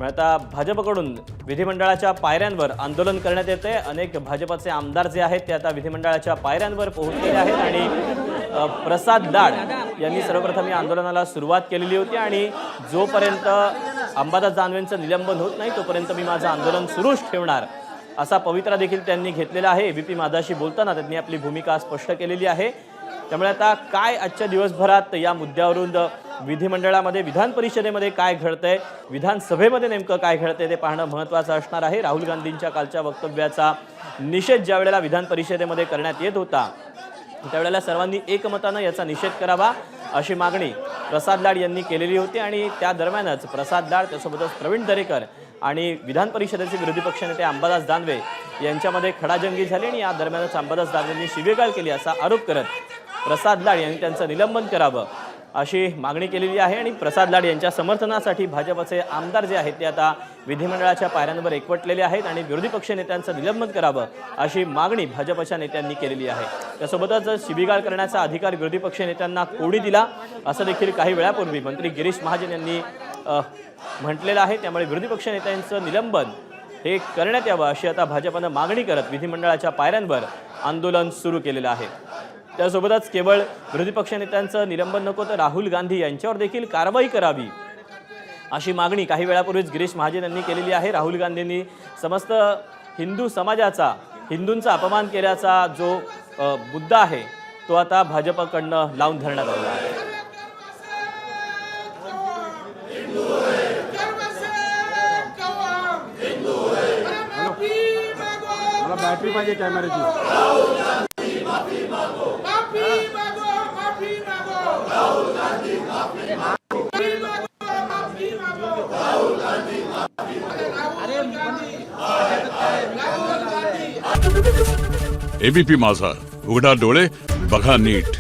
आता भाजपकडून विधिमंडळाच्या पायऱ्यांवर आंदोलन करण्यात येते। अनेक भाजपचे आमदार जे आहेत ते आता विधिमंडळाच्या पायऱ्यांवर पोहोचलेले आहेत आणि प्रसाद लाड यांनी सर्वप्रथम या आंदोलनाला सुरुवात केलेली होती आणि जोपर्यंत अंबादास दानवेंचं निलंबन होत नाही तोपर्यंत मी माझं आंदोलन सुरूच ठेवणार असा पवित्रा देखील त्यांनी घेतलेला आहे। एबीपी माझाशी बोलताना त्यांनी आपली भूमिका स्पष्ट केलेली आहे। त्यामुळे आता काय आजच्या दिवसभरात या मुद्द्यावरून विधिमंडळामध्ये विधान परिषदेमध्ये काय घडतंय, विधानसभेमध्ये नेमकं काय घडतंय ते पाहणं महत्त्वाचं असणार आहे। राहुल गांधींच्या कालच्या वक्तव्याचा निषेध ज्या वेळेला विधान परिषदेमध्ये करण्यात येत होता त्यावेळेला सर्वांनी एकमतानं याचा निषेध करावा अशी मागणी प्रसाद लाड यांनी केलेली होती आणि त्या दरम्यानच प्रसाद लाड त्यासोबतच प्रवीण दरेकर आणि विधान परिषदेचे विरोधी पक्षनेते अंबादास दानवे यांच्यामध्ये खडाजंगी झाली आणि या दरम्यानच अंबादास दानवेंनी शिवीगाळ केली असा आरोप करत प्रसाद लाड यांनी त्यांचं निलंबन करावं अशी मागणी केलेली आहे। आणि प्रसाद लाड यांच्या समर्थनासाठी भाजपचे आमदार जे आहेत ते आता विधिमंडळाच्या पायऱ्यांवर एकवटलेले आहेत आणि विरोधी पक्ष नेत्यांचं निलंबन करावं अशी मागणी भाजपच्या नेत्यांनी केलेली आहे। त्यासोबतच शिवीगाळ करण्याचा अधिकार विरोधी पक्ष नेत्यांना कोणी दिला असं देखील काही वेळापूर्वी मंत्री गिरीश महाजन यांनी म्हटलेलं आहे। त्यामुळे विरोधी पक्ष नेत्यांचं निलंबन हे करण्यात यावं अशी आता भाजपनं मागणी करत विधिमंडळाच्या पायऱ्यांवर आंदोलन सुरू केलेलं आहे। त्यासोबतच केवळ विरोधी पक्षनेत्यांचं निलंबन नको तर राहुल गांधी यांच्यावर देखील कारवाई करावी अशी मागणी काही वेळापूर्वीच गिरीश महाजन यांनी केलेली आहे। राहुल गांधींनी समस्त हिंदू समाजाचा हिंदूंचा अपमान केल्याचा जो मुद्दा आहे तो आता भाजपकडनं लावून धरण्यात आला आहे। बॅटरी पाहिजे कॅमेऱ्याची। एबीपी माझा, उघडा डोळे बघा नीट।